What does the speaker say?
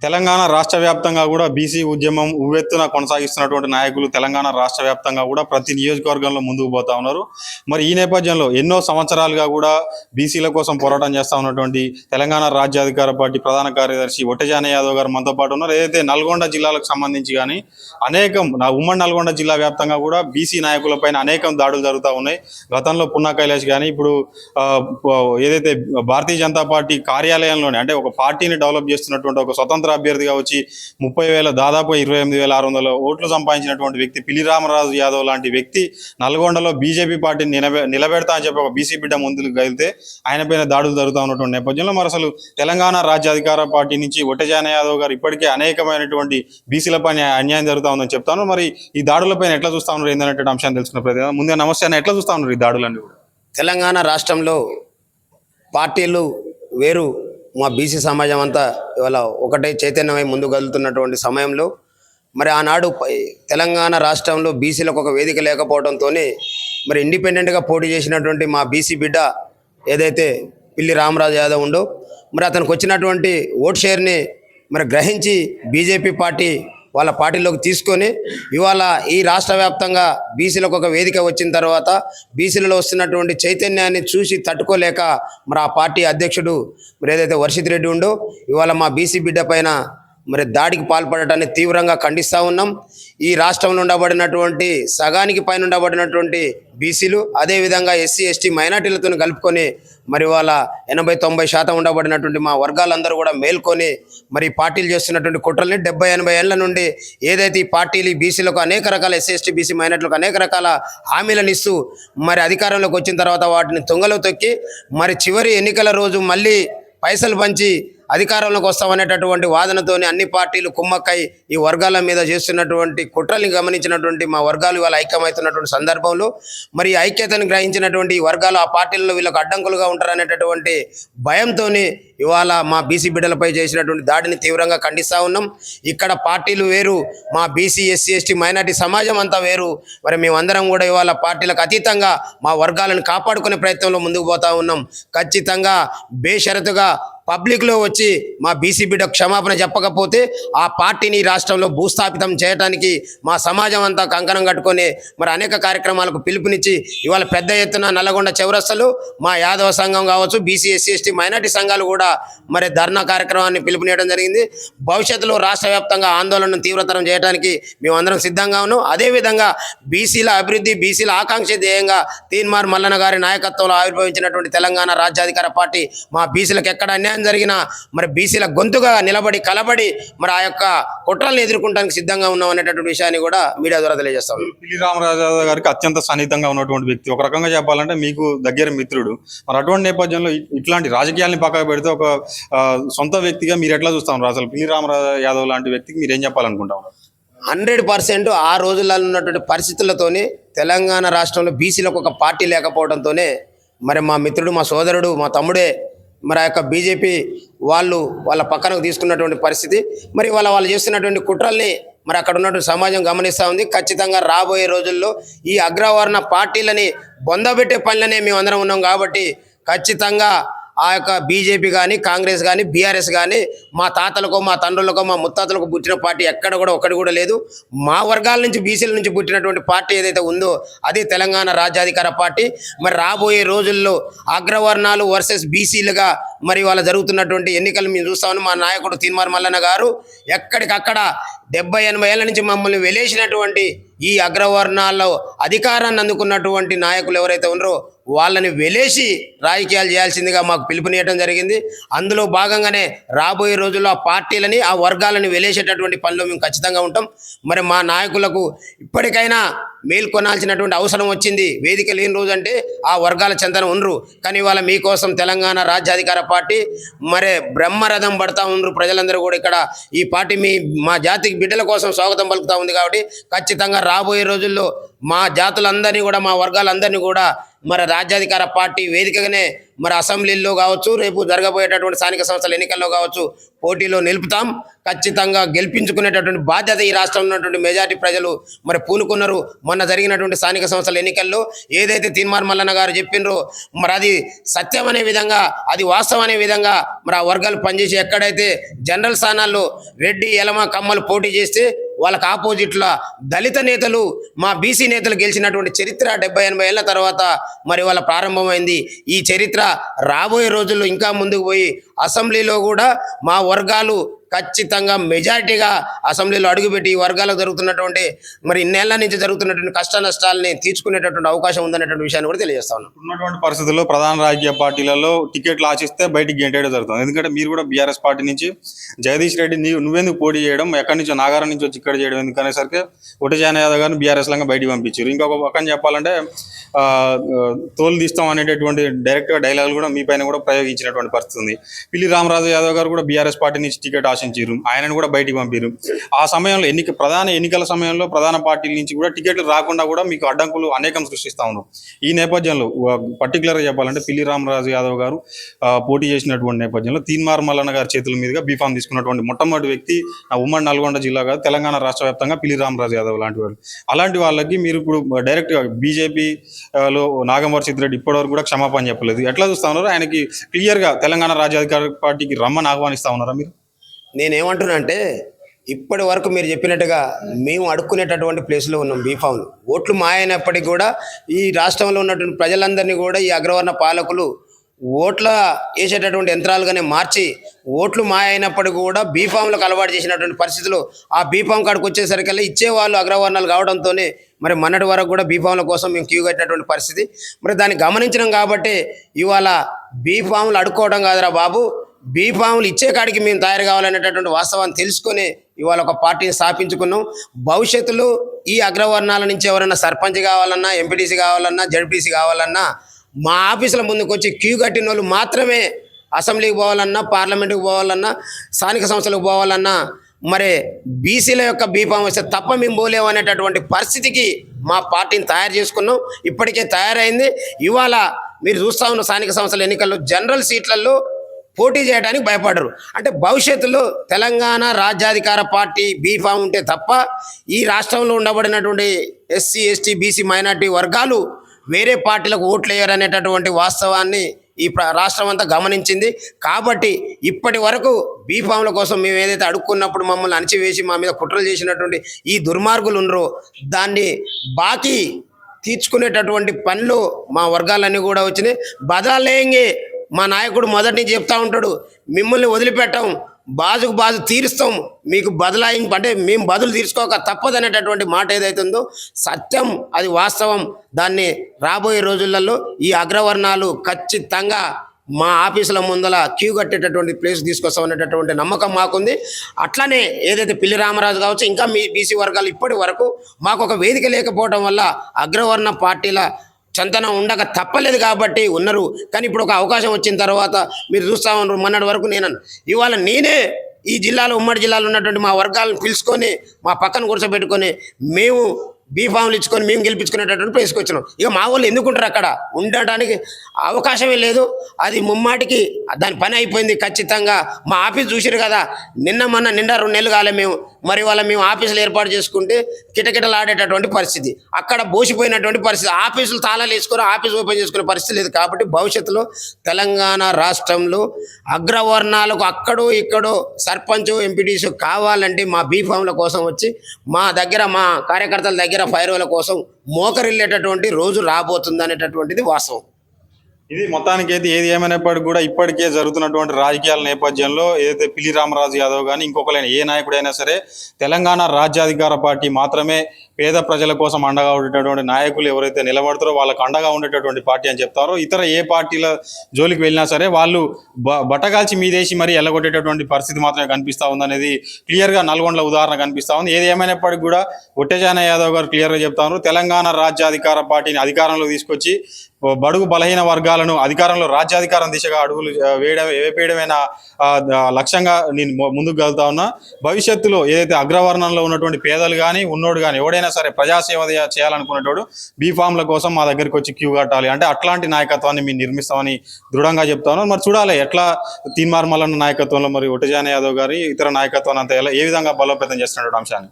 తెలంగాణ రాష్ట్ర వ్యాప్తంగా కూడా బీసీ ఉద్యమం ఉవ్వెత్తున కొనసాగిస్తున్నటువంటి నాయకులు తెలంగాణ రాష్ట్ర వ్యాప్తంగా కూడా ప్రతి నియోజకవర్గంలో ముందుకు పోతా ఉన్నారు. మరి ఈ నేపథ్యంలో ఎన్నో సంవత్సరాలుగా కూడా బీసీల కోసం పోరాటం చేస్తూ ఉన్నటువంటి తెలంగాణ రాజ్యాధికార పార్టీ ప్రధాన కార్యదర్శి ఒట్టెజాని యాదవ్ గారు మనతో పాటు ఉన్నారు. ఏదైతే నల్గొండ జిల్లాలకు సంబంధించి కానీ ఉమ్మడి నల్గొండ జిల్లా వ్యాప్తంగా కూడా బీసీ నాయకులపైన అనేకం దాడులు జరుగుతూ ఉన్నాయి. గతంలో పున్నా కైలాష్ కానీ ఇప్పుడు ఏదైతే భారతీయ జనతా పార్టీ కార్యాలయంలోనే అంటే ఒక పార్టీని డెవలప్ చేస్తున్నటువంటి ఒక స్వతంత్ర అభ్యర్థిగా వచ్చి 30,000 దాదాపు 28,600 ఓట్లు సంపాదించినటువంటి వ్యక్తి పిల్లి రామరాజు యాదవ్ లాంటి వ్యక్తి నల్గొండలో బీజేపీ పార్టీని నిలబెడతా అని చెప్పి ఒక బీసీ బిడ్డ ముందుకు వెళ్తే ఆయన పైన దాడులు జరుగుతూ ఉన్నటువంటి నేపథ్యంలో మరి అసలు తెలంగాణ రాజ్య అధికార పార్టీ నుంచి ఒట్టెజాని యాదవ్ గారు ఇప్పటికే అనేకమైనటువంటి బీసీల పైన అన్యాయం జరుగుతూ ఉందని చెప్తాను. మరి ఈ దాడులపైన ఎట్లా చూస్తా ఉన్నారు ఏంటంటే అంశాన్ని తెలుసుకున్న ప్రతి ముందే నమస్తే అని ఎట్లా చూస్తా ఉన్నారు ఈ దాడులన్నీ కూడా? తెలంగాణ రాష్ట్రంలో పార్టీలు వేరు, మా బీసీ సమాజం అంతా ఇవాళ ఒకటే చైతన్యమై ముందుకు కదులుతున్నటువంటి సమయంలో మరి ఆనాడు తెలంగాణ రాష్ట్రంలో బీసీలకు ఒక వేదిక లేకపోవడంతో మరి ఇండిపెండెంట్గా పోటీ చేసినటువంటి మా బీసీ బిడ్డ ఏదైతే పిల్లి రామరాజు యాదవ్ ఉండో మరి అతనికి వచ్చినటువంటి ఓట్ షేర్ని మరి గ్రహించి బీజేపీ పార్టీ వాళ్ళ పార్టీలోకి తీసుకొని ఇవాళ ఈ రాష్ట్ర వ్యాప్తంగా బీసీలకు ఒక వేదిక వచ్చిన తర్వాత బీసీలలో వస్తున్నటువంటి చైతన్యాన్ని చూసి తట్టుకోలేక మరి ఆ పార్టీ అధ్యక్షుడు మరి ఏదైతే వర్షిత్ రెడ్డి ఉండో ఇవాళ మా బీసీ బిడ్డ పైన మరి దాడికి పాల్పడటాన్ని తీవ్రంగా ఖండిస్తూ ఉన్నాం. ఈ రాష్ట్రంలో ఉండబడినటువంటి సగానికి పైన ఉండబడినటువంటి బీసీలు అదేవిధంగా ఎస్సీ ఎస్టీ మైనార్టీలతో కలుపుకొని మరి వాళ్ళ 80-90% ఉండబడినటువంటి మా వర్గాలందరూ కూడా మేల్కొని మరి పార్టీలు చేస్తున్నటువంటి కుట్రల్ని 70-80 ఏళ్ల నుండి ఏదైతే ఈ పార్టీలు బీసీలకు అనేక రకాల ఎస్సీ ఎస్టీ బీసీ మైనార్టీలకు అనేక రకాల హామీలను ఇస్తూ మరి అధికారంలోకి వచ్చిన తర్వాత వాటిని తుంగలో తొక్కి మరి చివరి ఎన్నికల రోజు మళ్ళీ పైసలు పంచి అధికారంలోకి వస్తామనేటటువంటి వాదనతోని అన్ని పార్టీలు కుమ్మక్కై ఈ వర్గాల మీద చేస్తున్నటువంటి కుట్రల్ని గమనించినటువంటి మా వర్గాలు ఇవాళ ఐక్యమవుతున్నటువంటి సందర్భంలో మరి ఐక్యతను గ్రహించినటువంటి ఈ వర్గాలు ఆ పార్టీలలో వీళ్ళకు అడ్డంకులుగా ఉంటారనేటటువంటి భయంతో ఇవాళ మా బీసీ బిడ్డలపై చేసినటువంటి దాడిని తీవ్రంగా ఖండిస్తూ ఉన్నాం. ఇక్కడ పార్టీలు వేరు, మా బీసీ ఎస్సీ ఎస్టీ మైనార్టీ సమాజం అంతా వేరు. మరి మేమందరం కూడా ఇవాళ పార్టీలకు అతీతంగా మా వర్గాలను కాపాడుకునే ప్రయత్నంలో ముందుకు పోతా ఉన్నాం. ఖచ్చితంగా బేషరతుగా పబ్లిక్లో వచ్చి మా బీసీ బిడ్డ క్షమాపణ చెప్పకపోతే ఆ పార్టీని రాష్ట్రంలో భూస్థాపితం చేయడానికి మా సమాజం అంతా కంకణం కట్టుకొని మరి అనేక కార్యక్రమాలకు పిలుపునిచ్చి ఇవాళ పెద్ద ఎత్తున నల్లగొండ చౌరస్తలు మా యాదవ సంఘం కావచ్చు, బీసీ ఎస్సీ ఎస్టీ మైనార్టీ సంఘాలు కూడా మరి ధర్నా కార్యక్రమాన్ని పిలుపునియడం జరిగింది. భవిష్యత్తులో రాష్ట్ర వ్యాప్తంగా ఆందోళనను తీవ్రతరం చేయడానికి మేమందరం సిద్ధంగా ఉన్నాం. అదేవిధంగా బీసీల అభివృద్ధి, బీసీల ఆకాంక్ష ధ్యేయంగా తీన్మార్ మల్లన్న గారి నాయకత్వంలో ఆవిర్భవించినటువంటి తెలంగాణ రాజ్యాధికార పార్టీ మా బీసీలకు ఎక్కడ అన్యాయం జరిగినా మరి బీసీల గొంతుగా నిలబడి కలబడి మరి ఆ యొక్క కుట్రల్ని ఎదుర్కొనడానికి సిద్ధంగా ఉన్నాం అనేటటువంటి విషయాన్ని కూడా మీడియా ద్వారా తెలియజేస్తాం. పిల్లి రామరాజు గారికి అత్యంత సన్నిహితంగా ఉన్నటువంటి వ్యక్తి, ఒక రకంగా చెప్పాలంటే మీకు దగ్గర మిత్రుడు. మరి అటువంటి నేపథ్యంలో ఇట్లాంటి రాజకీయాలని పక్కన పెడితే ఒక సొంత వ్యక్తిగా మీరు ఎట్లా చూస్తాం? అసలు పిల్లి రామరాజు యాదవ్ లాంటి వ్యక్తికి మీరు ఏం చెప్పాలనుకుంటాం? 100% ఆ రోజుల్లో ఉన్నటువంటి పరిస్థితులతోనే తెలంగాణ రాష్ట్రంలో బీసీలకు ఒక పార్టీ లేకపోవడంతోనే మరి మా మిత్రుడు, మా సోదరుడు, మా తమ్ముడే మరి ఆ యొక్క బీజేపీ వాళ్ళ పక్కనకు తీసుకున్నటువంటి పరిస్థితి. మరి వాళ్ళు చేస్తున్నటువంటి కుట్రల్ని మరి అక్కడ ఉన్నటువంటి సమాజం గమనిస్తూ ఉంది. ఖచ్చితంగా రాబోయే రోజుల్లో ఈ అగ్రవర్ణ పార్టీలని బొందబెట్టే పనులనే మేమందరం ఉన్నాం. కాబట్టి ఖచ్చితంగా ఆ యొక్క బీజేపీ కానీ, కాంగ్రెస్ కానీ, బీఆర్ఎస్ కానీ మా తాతలకో, మా తండ్రులకో, మా ముత్తాతలకు పుట్టిన పార్టీ ఎక్కడ కూడా ఒకటి కూడా లేదు. మా వర్గాల నుంచి, బీసీల నుంచి పుట్టినటువంటి పార్టీ ఏదైతే ఉందో అది తెలంగాణ రాజ్యాధికార పార్టీ. మరి రాబోయే రోజుల్లో అగ్రవర్ణాలు వర్సెస్ బీసీలుగా మరి వాళ్ళ జరుగుతున్నటువంటి ఎన్నికలు మేము చూస్తామని మా నాయకుడు తీన్మార్ మల్లన్న గారు ఎక్కడికక్కడ 70-80 ఏళ్ల నుంచి మమ్మల్ని వెలేసినటువంటి ఈ అగ్రవర్ణాల్లో అధికారాన్ని అందుకున్నటువంటి నాయకులు ఎవరైతే ఉన్నారో వాళ్ళని వెలేసి రాజకీయాలు చేయాల్సిందిగా మాకు పిలుపునియటం జరిగింది. అందులో భాగంగానే రాబోయే రోజుల్లో ఆ పార్టీలని, ఆ వర్గాలను వెలేసేటటువంటి పనిలో మేము ఖచ్చితంగా ఉంటాం. మరి మా నాయకులకు ఇప్పటికైనా మేల్కొనాల్సినటువంటి అవసరం వచ్చింది. వేదిక లేని రోజు అంటే ఆ వర్గాల చెంతన ఉండరు. కానీ ఇవాళ మీకోసం తెలంగాణ రాజ్యాధికార పార్టీ మరి బ్రహ్మరథం పడతా ఉండరు. ప్రజలందరూ కూడా ఇక్కడ ఈ పార్టీ మా జాతి బిడ్డల కోసం స్వాగతం పలుకుతూ ఉంది. కాబట్టి ఖచ్చితంగా రాబోయే రోజుల్లో మా జాతులందరినీ కూడా మా వర్గాలందరినీ కూడా మరి రాజ్యాధికార పార్టీ వేదికగానే మరి అసెంబ్లీలో కావచ్చు, రేపు జరగబోయేటటువంటి స్థానిక సంస్థల ఎన్నికల్లో కావచ్చు పోటీలో నిలుపుతాం. ఖచ్చితంగా గెలిపించుకునేటటువంటి బాధ్యత ఈ రాష్ట్రంలో ఉన్నటువంటి మెజార్టీ ప్రజలు మరి పూనుకున్నారు. మొన్న జరిగినటువంటి స్థానిక సంస్థల ఎన్నికల్లో ఏదైతే తీన్మార్ మల్లన్న గారు చెప్పినరో మరి అది సత్యం అనే విధంగా, అది వాస్తవం అనే విధంగా మరి ఆ వర్గాలు పనిచేసి ఎక్కడైతే జనరల్ స్థానాల్లో రెడ్డి, ఎలమ, కమ్మలు పోటీ చేస్తే వాళ్ళకి ఆపోజిట్ల దళిత నేతలు, మా బీసీ నేతలు గెలిచినటువంటి చరిత్ర 70-80 ఏళ్ల తర్వాత మరి వాళ్ళ ప్రారంభమైంది. ఈ చరిత్ర రాబోయే రోజుల్లో ఇంకా ముందుకు పోయి అసెంబ్లీలో కూడా మా వర్గాలు ఖచ్చితంగా మెజారిటీగా అసెంబ్లీలో అడుగుపెట్టి ఈ వర్గాలకు జరుగుతున్నటువంటి మరి ఇన్నేళ్ల నుంచి జరుగుతున్నటువంటి కష్ట నష్టాలని తీర్చుకునేటటువంటి అవకాశం ఉందనేటువంటి విషయాన్ని కూడా తెలియజేస్తా ఉన్నాను. ఉన్నటువంటి పరిస్థితుల్లో ప్రధాన రాజకీయ పార్టీలలో టికెట్లు ఆశిస్తే బయటికి గెంటేయడం జరుగుతుంది. ఎందుకంటే మీరు కూడా బీఆర్ఎస్ పార్టీ నుంచి జగదీష్ రెడ్డి నువ్వెందుకు పోటీ చేయడం, ఎక్కడి నుంచో నాగారం నుంచి వచ్చి ఇక్కడ చేయడం ఎందుకు అనేసరికి ఒటజాన యాదవ్ గారిని బీఆర్ఎస్ లంగా బయటికి పంపించారు. ఇంకొక పక్కన చెప్పాలంటే తోలు తీస్తాం అనేటటువంటి డైరెక్ట్గా డైలాగులు కూడా మీ పైన కూడా ప్రయోగించినటువంటి పరిస్థితి ఉంది. పిల్లి రామరాజు యాదవ్ గారు కూడా బీఆర్ఎస్ పార్టీ నుంచి టికెట్ ఆశించారు, ఆయనను కూడా బయటికి పంపారు. ఆ సమయంలో ప్రధాన ఎన్నికల సమయంలో ప్రధాన పార్టీల నుంచి కూడా టికెట్లు రాకుండా కూడా మీకు అడ్డంకులు అనేకం సృష్టిస్తూ ఉన్నారు. ఈ నేపథ్యంలో పర్టికులర్గా చెప్పాలంటే పిల్లి రామరాజు యాదవ్ గారు పోటీ చేసినటువంటి నేపథ్యంలో తీన్మార్ మల్లన్న గారి చేతుల మీదుగా బీఫామ్ తీసుకున్నటువంటి మొట్టమొదటి వ్యక్తి ఉమ్మడి నల్గొండ జిల్లా కాదు తెలంగాణ రాష్ట్ర వ్యాప్తంగా పిల్లి రామరాజు యాదవ్ లాంటి వాళ్ళు. అలాంటి వాళ్ళకి మీరు ఇప్పుడు డైరెక్ట్గా బీజేపీలో నాగంవర్ సిద్దిరెడ్డి ఇప్పటివరకు కూడా క్షమాపణ చెప్పలేదు. ఎట్లా చూస్తా ఉన్నారు? ఆయనకి క్లియర్గా తెలంగాణ రాజ్యాధికార పార్టీకి రమ్మని ఆహ్వానిస్తా ఉన్నారా మీరు? నేనేమంటున్నా అంటే ఇప్పటి వరకు మీరు చెప్పినట్టుగా మేము అడుక్కునేటటువంటి ప్లేస్లో ఉన్నాం. బీఫామ్లు ఓట్లు మాయైనప్పటికీ కూడా ఈ రాష్ట్రంలో ఉన్నటువంటి ప్రజలందరినీ కూడా ఈ అగ్రవర్ణ పాలకులు ఓట్ల వేసేటటువంటి యంత్రాలుగానే మార్చి ఓట్లు మాయైనప్పటికీ కూడా బీఫామ్లకు అలవాటు చేసినటువంటి పరిస్థితులు. ఆ బీఫామ్ కాడికి వచ్చేసరికల్లా ఇచ్చేవాళ్ళు అగ్రవర్ణాలు కావడంతోనే మరి మొన్నటి వరకు కూడా బీఫామ్ల కోసం మేము క్యూ కట్టినటువంటి పరిస్థితి. మరి దాన్ని గమనించడం కాబట్టి ఇవాళ బీఫామ్లు అడుక్కోవడం కాదురా బాబు, బీఫామ్లు ఇచ్చే కాడికి మేము తయారు కావాలనేటటువంటి వాస్తవాన్ని తెలుసుకొని ఇవాళ ఒక పార్టీని స్థాపించుకున్నాం. భవిష్యత్తులో ఈ అగ్రవర్ణాల నుంచి ఎవరైనా సర్పంచ్ కావాలన్నా, ఎంపీటీసీ కావాలన్నా, జడ్పీసీ కావాలన్నా మా ఆఫీసుల ముందుకు వచ్చి క్యూ కట్టిన వాళ్ళు మాత్రమే అసెంబ్లీకి పోవాలన్నా, పార్లమెంటుకు పోవాలన్నా, స్థానిక సంస్థలకు పోవాలన్నా మరి బీసీల యొక్క బీఫామ్ వస్తే తప్ప మేము పోలేము అనేటటువంటి పరిస్థితికి మా పార్టీని తయారు చేసుకున్నాం. ఇప్పటికే తయారైంది. ఇవాళ మీరు చూస్తూ ఉన్న స్థానిక సంస్థల ఎన్నికల్లో జనరల్ సీట్లలో పోటీ చేయడానికి భయపడరు. అంటే భవిష్యత్తులో తెలంగాణ రాజ్యాధికార పార్టీ బీఫామ్ ఉంటే తప్ప ఈ రాష్ట్రంలో ఉండబడినటువంటి ఎస్సీ, ఎస్టీ, బీసీ, మైనార్టీ వర్గాలు వేరే పార్టీలకు ఓట్లు వేయరనేటటువంటి వాస్తవాన్ని ఈ రాష్ట్రం అంతా గమనించింది. కాబట్టి ఇప్పటి వరకు బీఫామ్ల కోసం మేము ఏదైతే అడుక్కున్నప్పుడు మమ్మల్ని అణచివేసి మా మీద కుట్రలు చేసినటువంటి ఈ దుర్మార్గులు ఉన్నారో దాన్ని బాకీ తీర్చుకునేటటువంటి పనులు మా వర్గాలన్నీ కూడా వచ్చినాయి. బదలేంగే మా నాయకుడు మొదటి నుంచి చెప్తా ఉంటాడు, మిమ్మల్ని వదిలిపెట్టాం, బాజుకు బాజు తీరుస్తాం, మీకు బదలాయింపు అంటే మేము బదులు తీర్చుకోక తప్పదనేటటువంటి మాట ఏదైతే ఉందో సత్యం, అది వాస్తవం. దాన్ని రాబోయే రోజులలో ఈ అగ్రవర్ణాలు ఖచ్చితంగా మా ఆఫీసుల ముందల క్యూ కట్టేటటువంటి ప్లేస్ తీసుకొస్తామనేటటువంటి నమ్మకం మాకుంది. అట్లనే ఏదైతే పిల్లి రామరాజు కావచ్చు, ఇంకా మీ బీసీ వర్గాలు ఇప్పటి వరకు మాకు ఒక వేదిక లేకపోవడం వల్ల అగ్రవర్ణ పార్టీల చంతనం ఉండక తప్పలేదు కాబట్టి ఉన్నారు. కానీ ఇప్పుడు ఒక అవకాశం వచ్చిన తర్వాత మీరు చూస్తూ ఉన్నారు. మొన్నటి వరకు ఇవాళ నేనే ఈ జిల్లాలో, ఉమ్మడి జిల్లాలో ఉన్నటువంటి మా వర్గాలను పిలుచుకొని మా పక్కన కూర్చోబెట్టుకొని మేము బీఫామ్లు ఇచ్చుకొని మేము గెలిపించుకునేటటువంటి ప్లేస్కి వచ్చినాం. ఇక మా వాళ్ళు ఎందుకుంటారు, అక్కడ ఉండటానికి అవకాశమే లేదు. అది ముమ్మాటికి దాని పని అయిపోయింది. ఖచ్చితంగా మా ఆఫీస్ చూసారు కదా, నిన్న 2 నెలలు కాలే మేము మరి వాళ్ళ మేము ఆఫీసులు ఏర్పాటు చేసుకుంటే కిటకిటలాడేటటువంటి పరిస్థితి, అక్కడ బోసిపోయినటువంటి పరిస్థితి, ఆఫీసులు తాళాలు వేసుకొని ఆఫీస్ ఓపెన్ చేసుకునే పరిస్థితి లేదు. కాబట్టి భవిష్యత్తులో తెలంగాణ రాష్ట్రంలో అగ్రవర్ణాలకు అక్కడో ఇక్కడో సర్పంచ్, ఎంపీటీసీ కావాలంటే మా బీఫామ్ల కోసం వచ్చి మా దగ్గర, మా కార్యకర్తల దగ్గర ఫైర్వల కోసం మోకరిల్లేటటువంటి రోజు రాబోతుంది అనేటటువంటిది వాస్తవం. ఇది మొత్తానికి అయితే ఏది ఏమైనప్పటికీ కూడా ఇప్పటికే జరుగుతున్నటువంటి రాజకీయాల నేపథ్యంలో ఏదైతే పిల్లి రామరాజు యాదవ్ కానీ ఇంకొకరైనా ఏ నాయకుడైనా సరే తెలంగాణ రాజ్యాధికార పార్టీ మాత్రమే పేద ప్రజల కోసం అండగా ఉండేటటువంటి నాయకులు ఎవరైతే నిలబడతారో వాళ్ళకు అండగా ఉండేటటువంటి పార్టీ అని చెప్తారో, ఇతర ఏ పార్టీల జోలికి వెళ్ళినా సరే వాళ్ళు బట్టగాల్చి మీదేసి మరీ ఎల్లగొట్టేటటువంటి పరిస్థితి మాత్రమే కనిపిస్తూ ఉందనేది క్లియర్గా నల్గొండల ఉదాహరణ కనిపిస్తూ ఉంది. ఏది ఏమైనప్పటికీ కూడా ఒట్టెజాన యాదవ్ గారు క్లియర్గా చెప్తా ఉన్నారు, తెలంగాణ రాజ్యాధికార పార్టీని అధికారంలో తీసుకొచ్చి బడుగు బలహీన వర్గాలను అధికారంలో రాజ్యాధికారం దిశగా అడుగులు వేపేయడమైన లక్ష్యంగా నేను ముందుకు వెళ్తా ఉన్నా. భవిష్యత్తులో ఏదైతే అగ్రవర్ణంలో ఉన్నటువంటి పేదలు కానీ ఉన్నోడు కానీ ఎవడైనా సరే ప్రజాసేవ చేయాలనుకునేటోడు బీఫామ్ల కోసం మా దగ్గరికి వచ్చి క్యూ కట్టాలి అంటే అట్లాంటి నాయకత్వాన్ని మేము నిర్మిస్తామని దృఢంగా చెప్తా ఉన్నాం. మరి చూడాలి ఎట్లా తీన్మార్ మల్లన్న నాయకత్వంలో మరి ఒటజాని యాదవ్ గారి ఇతర నాయకత్వాన్ని అంతా ఏ విధంగా బలోపేతం చేస్తున్నటువంటి అంశాన్ని.